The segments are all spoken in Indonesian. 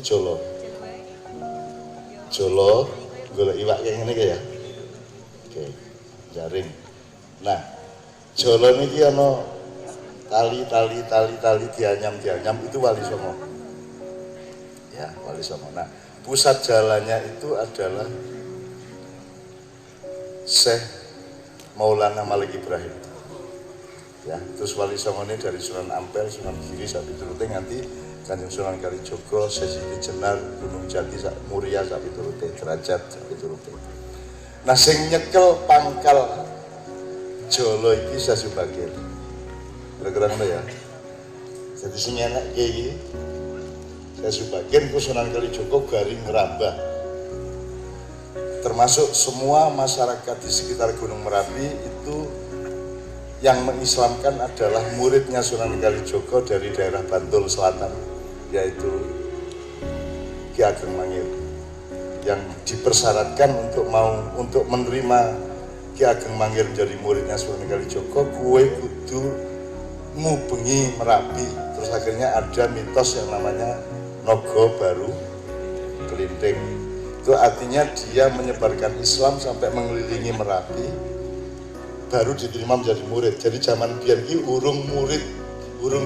jolo. Jolo golek iwak kayak ngene ya. Oke, jaring. Nah, jolo niki ana tali dianyam itu Wali Songo. Ya, Wali Songo. Nah, pusat jalannya itu adalah Syekh Maulana Malik Ibrahim. Ya, terus Wali Songo ini dari Sunan Ampel, Sunan Giri, sapi turute nganti Kanjeng Sunan Kalijogo, Sesiti Jenar, Gunung Jati, Muria, sapi turute, Derajat, sapi turute. Nah, sing nyekel pangkal jolo iki Sasubagir. Kira-kira ngono ya. Jadi sing enak iki Sasubagir ku Sunan Kalijogo garing ngerambah. Termasuk semua masyarakat di sekitar Gunung Merapi itu yang mengislamkan adalah muridnya Sunan Kalijogo dari daerah Bantul Selatan, yaitu Ki Ageng Mangir, yang dipersyaratkan untuk menerima Ki Ageng Mangir menjadi muridnya Sunan Kalijogo, kue kudu ngubengi Merapi. Terus akhirnya ada mitos yang namanya Nogo Baru Kelinting. Itu artinya dia menyebarkan Islam sampai mengelilingi Merapi, baru diterima menjadi murid. Jadi zaman biyen iki urung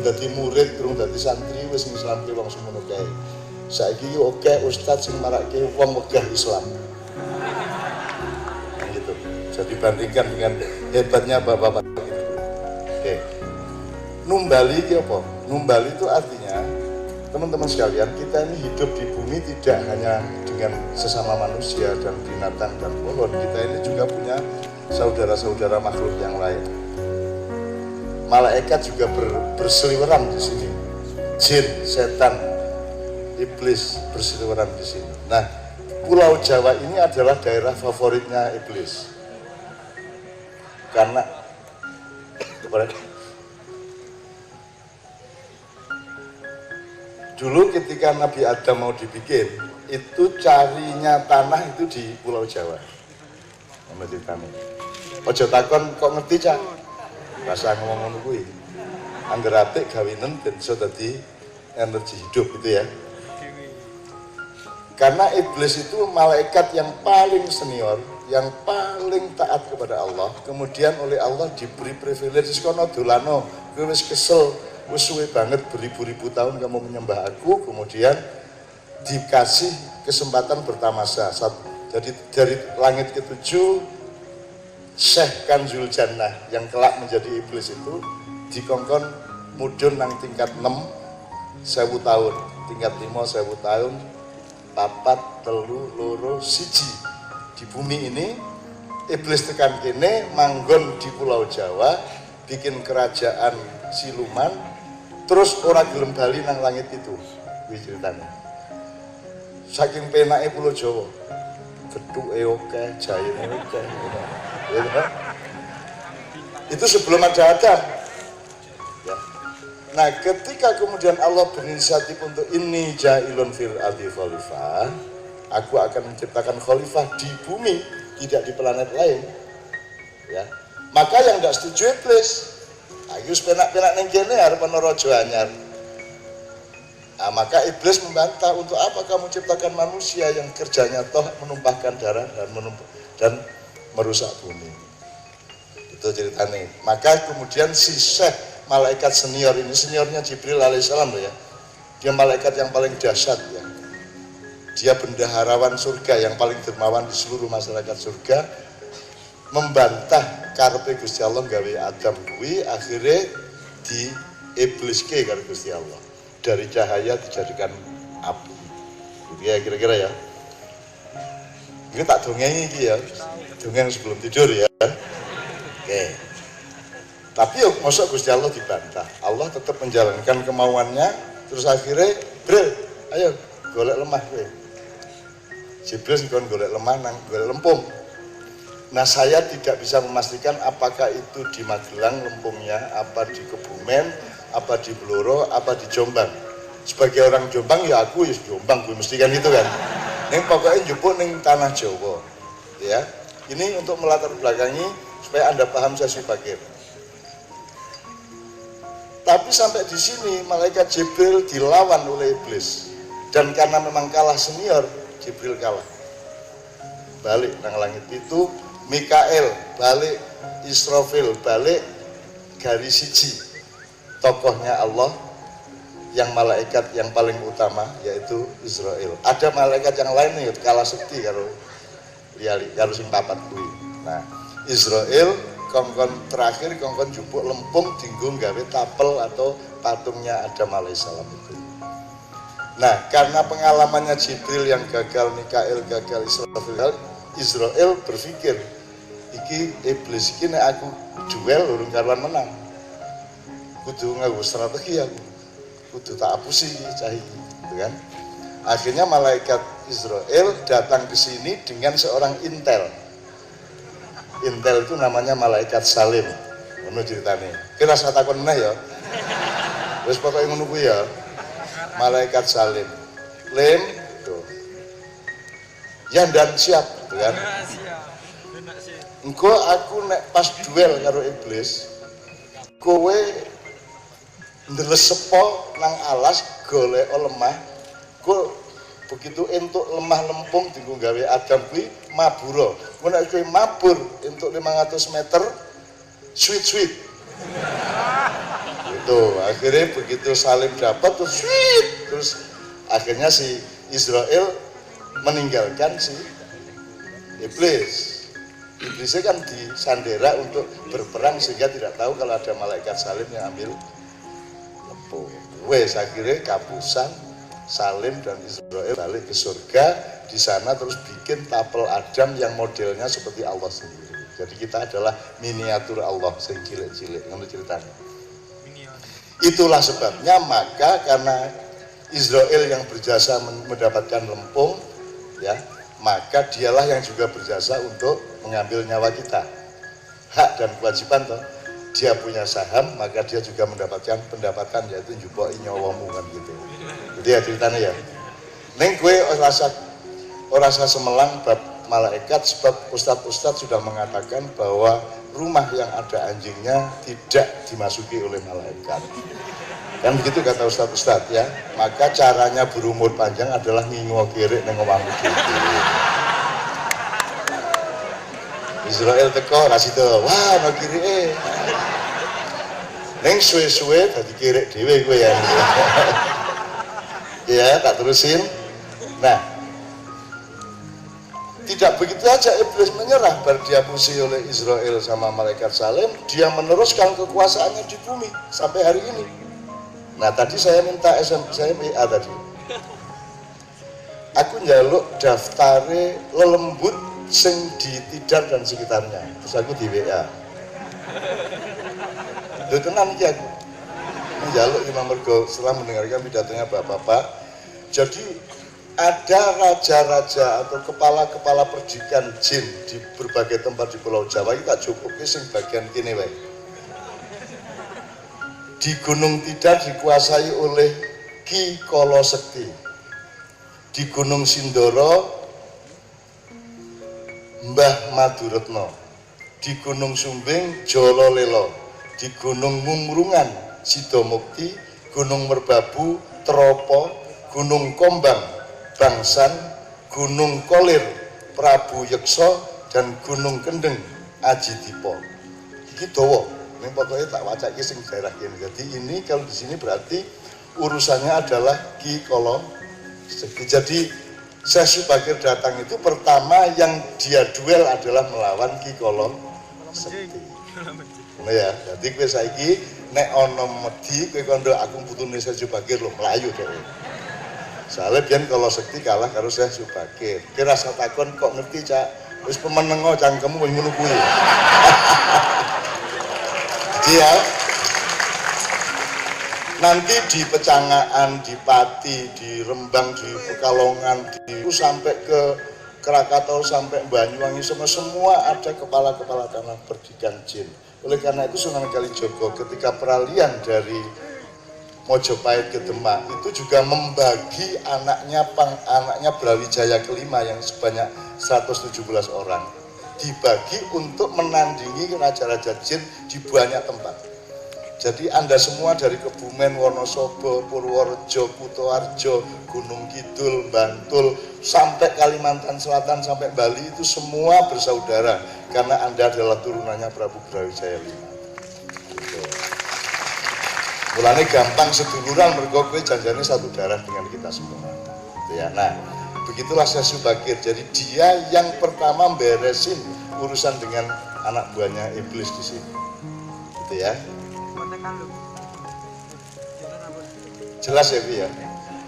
dadi murid, urung dadi santri wis ngislamke wong semono kae. Saiki yo akeh ustaz sing marake wong wegah Islam. Nah, gitu. Jadi bandingkan dengan hebatnya bapak-bapak itu. Oke. Numbali iki apa? Numbali itu artinya teman-teman sekalian, kita ini hidup di bumi tidak hanya dengan sesama manusia dan binatang dan pohon. Kita ini juga punya saudara-saudara makhluk yang lain. Malaikat juga berseliweran di sini. Jin, setan, iblis berseliweran di sini. Nah, Pulau Jawa ini adalah daerah favoritnya iblis. Karena dulu ketika Nabi Adam mau dibikin, itu carinya tanah itu di Pulau Jawa. Menurut kami. Ojo takon kok ngerti cak? Rasa ngomong ngono kuwi. Angger apik gawinen ben iso dadi energi hidup gitu ya. Karena iblis itu malaikat yang paling senior, yang paling taat kepada Allah. Kemudian oleh Allah diberi privilege kono dolano, kowe wis kesel, wis suwe banget beribu-ribu tahun kamu menyembah aku, kemudian dikasih kesempatan bertamasya. Jadi dari langit ketujuh, Syekh Kanzul Jannah yang kelak menjadi iblis itu dikongkon mudun nang tingkat 6 1000 tahun, tingkat 5 1000 tahun, papat telu loro siji. Di bumi ini iblis tekan kene manggon di Pulau Jawa, bikin kerajaan siluman, terus ora gelem bali nang langit itu. Kuwi ceritane. Saking penake Pulau Jawa, getuke akeh, jayene akeh. Itu sebelum ada Adam. Ya. Nah, ketika kemudian Allah berinisiatif untuk ini ja'ilun fil ardi khalifah, aku akan menciptakan khalifah di bumi, tidak di planet lain. Ya. Maka yang tidak setuju iblis. Aku penak-penak ning kene arep ana raja anyar. Nah, maka iblis membantah, untuk apa kamu ciptakan manusia yang kerjanya toh menumpahkan darah dan merusak bumi. Itu ceritanya. Maka kemudian si Syekh malaikat senior ini, seniornya Jibril alaihissalam ya, dia malaikat yang paling dahsyat ya. Dia bendaharawan surga yang paling dermawan di seluruh masyarakat surga, membantah karepe Gusti Allah gawe Adam kuwi, akhirnya di ibliske karo Gusti Allah. Dari cahaya dijadikan api. Ya kira-kira ya. Ini tak dongeng iki ya. Dongeng sebelum tidur ya. Oke. Tapi yuk masa Gusti Allah dibantah. Allah tetap menjalankan kemauannya, terus akhirnya, Bril, ayo golek lemah kowe. Jibril nggon golek lemah nang golek lempung. Nah, saya tidak bisa memastikan apakah itu di Magelang lempungnya, apa di Kebumen, apa di Blora, apa di Jombang. Sebagai orang Jombang ya aku ya Jombang, gue mesti kan itu kan. Ning pokoknya njupuk ning tanah Jawa. Ya. Ini untuk melatar belakangi supaya Anda paham Sasubagir. Tapi sampai di sini malaikat Jibril dilawan oleh iblis. Dan karena memang kalah senior, Jibril kalah. Balik nang langit itu, Mikael balik, Israfil balik, garis siji tokohnya Allah yang malaikat yang paling utama yaitu Israel. Ada malaikat yang lain nih kalah sekti karo karo sing papat kuwi. Nah, Israel kongkon terakhir kongkon jupuk lempung dinggo gawe tapel atau patungnya Adam alaihissalam itu. Nah, karena pengalamannya Jibril yang gagal, Mikael gagal, Israel berpikir, iki iblis iki nek aku duel urung karuan menang. Kudu nganggo strategi aku. Kudu tak apusi cah iki, gitu kan. Akhirnya malaikat Israel datang ke sini dengan seorang intel. Intel itu namanya malaikat Salim. Ngono ceritane. Kira saya takon meneh ya. Wis pokoke ngono kuwi ya. Malaikat Salim, Lim, tuh, ya dan siap, gitu kan? Engko aku nek pas duel karo iblis, kowe ndelesepo nang alas golek lemah, kowe begitu entuk lemah lempung dienggo gawe Adam kuwi mabura. Mun nek kowe mabur entuk 500 meter, sweet. Itu akhirnya begitu Salim dapat terus akhirnya si Israel meninggalkan si iblis. Iblisnya kan disandera untuk berperang sehingga tidak tahu kalau ada malaikat Salim yang ambil lempung. Wes akhirnya kapusan Salim dan Israel balik ke surga, di sana terus bikin tapel Adam yang modelnya seperti Allah sendiri. Jadi kita adalah miniatur Allah sing cilik-cilik, ngono ceritanya. Itulah sebabnya maka karena Israel yang berjasa mendapatkan lempung, ya, maka dialah yang juga berjasa untuk mengambil nyawa kita. Hak dan kewajiban toh. Dia punya saham, maka dia juga mendapatkan pendapatan yaitu njupuk nyawamu kan gitu. Jadi ya ceritanya ya. Neng gue ora rasa semelang bab malaikat sebab ustadz sudah mengatakan bahwa rumah yang ada anjingnya tidak dimasuki oleh malaikat. Kan begitu kata ustadz ya. Maka caranya berumur panjang adalah ngingo kiri neng omahmu dhewe. Israel teko rasito, wah no kiri neng suwe-suwe dadi kiri dhewe kowe ya. Ya, tak terusin. Nah, tidak begitu aja iblis menyerah baru dihapusi oleh Israel sama malaikat Salim, dia meneruskan kekuasaannya di bumi sampai hari ini. Nah tadi saya minta saya WA tadi, aku njaluk daftare lelembut sing di Tidar dan sekitarnya, terus aku di WA. Lho tenan iki aku njaluk Imam Mergo setelah mendengarkan pidatonya Bapak-bapak. Jadi ada raja-raja atau kepala-kepala perdikan jin di berbagai tempat di Pulau Jawa, kita cukup sing bagian kini wae. Di Gunung Tidar dikuasai oleh Ki Kolo Sekti. Di Gunung Sindoro Mbah Maduretno. Di Gunung Sumbing Jolo Lelo. Di Gunung Mumrungan Sidomukti, Gunung Merbabu Teropo, Gunung Kombang Bangsan, Gunung Kolir Prabu Yekso, dan Gunung Kendeng Aji Dipo. Iki dawa, ini pokoknya tak waca iki sing daerah ini. Jadi ini kalau di sini berarti urusannya adalah Ki Kolo Sekti. Jadi Syekh Subakir datang itu pertama yang dia duel adalah melawan Ki Kolo Sekti. Nah ya, jadi kowe saiki nek ana medhi kowe kondo aku putune Syekh Subakir lho mlayu dhewe. Soalnya biar kalau Sekti kalah karo Syekh Subakir. Kira rasa takon kok ngerti cak, wis pemenengo cangkemmu wis ngono kuwi. Jadi ya, nanti di Pecangaan, di Pati, di Rembang, di Pekalongan, sampai ke Krakatau, sampai Banyuwangi, semua ada kepala-kepala tanah perdikan jin. Oleh karena itu Sunan Kalijogo ketika peralihan dari Mojopahit ke Demak itu juga membagi anaknya Brawijaya kelima yang sebanyak 117 orang dibagi untuk menandingi raja-raja jin di banyak tempat. Jadi Anda semua dari Kebumen, Wonosobo, Purworejo, Kutoarjo, Gunung Kidul, Bantul, sampai Kalimantan Selatan, sampai Bali itu semua bersaudara karena Anda adalah turunannya Prabu Brawijaya V. Gitu. Mulanya gampang seduluran mergo kowe janjane satu darah dengan kita semua. Gitu ya. Nah, begitulah Syekh Subakir. Jadi dia yang pertama beresin urusan dengan anak buahnya iblis di sini. Gitu ya. Jelas ya, Bi ya?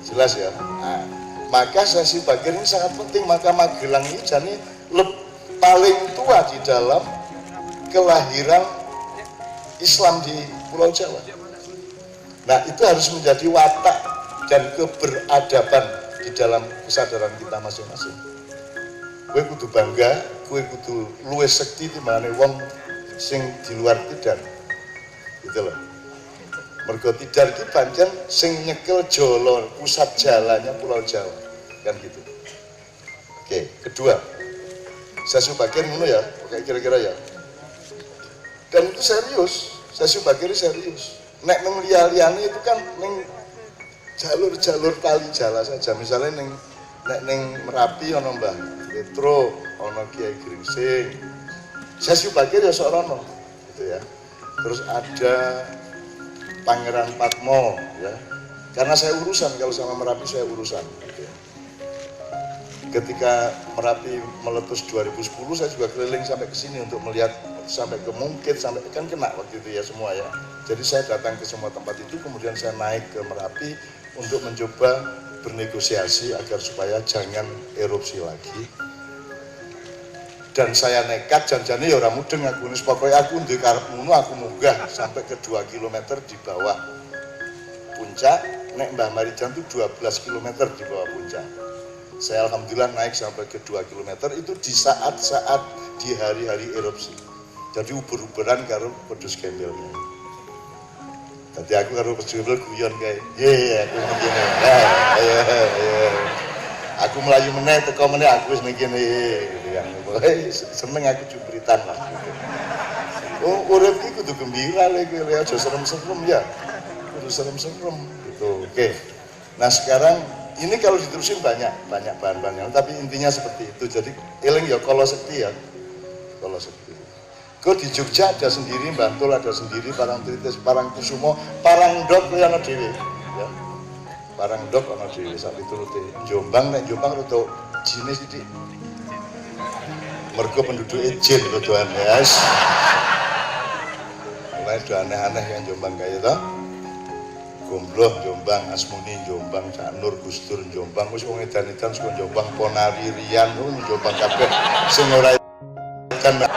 Jelas ya. Nah, maka Syekh Subakir ini sangat penting. Maka Magelang ini jadi paling tua di dalam kelahiran Islam di Pulau Jawa. Nah, itu harus menjadi watak dan keberadaban di dalam kesadaran kita masing-masing. Kowe kudu bangga, kowe kudu luwih sekti timbangane wong sing di luar Tidar. Gitu loh. Mergo Tidar iki pancen sing nyekel Jolo, pusat jalannya Pulau Jawa. Kan gitu. Oke, kedua. Syekh Subakir ngono ya, kayak kira-kira ya. Dan itu serius, Syekh Subakir serius. Nek nang liya-liyane itu kan ning jalur-jalur kali jala saja. Misalnya nek ning Merapi ana Mbah Petro, ana Kiai Gringsing. Syekh Subakir ya sok rono, gitu ya. Terus ada Pangeran Patmo, ya. Karena saya urusan, kalau sama Merapi saya urusan. Gitu ya. Ketika Merapi meletus 2010, saya juga keliling sampai ke sini untuk melihat sampai ke Mungkit, sampai kan kena waktu itu ya semua ya. Jadi saya datang ke semua tempat itu, kemudian saya naik ke Merapi untuk mencoba bernegosiasi agar supaya jangan erupsi lagi. Dan saya nekat janjane ya ora mudeng aku wis pokoke aku ndek karep ngono aku munggah sampai ke 2 km di bawah puncak. Nek Mbah Marijan itu 12 km di bawah puncak. Saya alhamdulillah naik sampai ke 2 km itu di saat-saat di hari-hari erupsi. Jadi ubur-uburan karo pedus gembelnya. Tadi aku karo pedus gembel guyon kayak, ye aku ngene. Aku melayu meneh teko meneh aku wis ngene gitu kan. Pokoke seneng aku jubritan lah gitu. Oh, urip iki kudu gembira lho iki, aja serem-serem ya. Kudu serem-serem gitu. Oke. Nah, sekarang ini kalau diterusin banyak bahan-bahannya, tapi intinya seperti itu. Jadi eling ya kalau sekti ya. Kalau sekti. Kok di Jogja ada sendiri, Bantul ada sendiri, Parangtritis, Parangkusumo, Parangdok yang ada dewe. Ya. Parangdok ana dhewe sak piturute. Jombang nek Jombang rada jinis sithik. Mergo penduduke jin rada aneh. Mulai do aneh-aneh yang Jombang kaya to. Gombloh Jombang, Asmuni Jombang, Canur Gustur Jombang, wis wong edan-edan saka Jombang, Ponari Rian Jombang kabeh sing ora edan.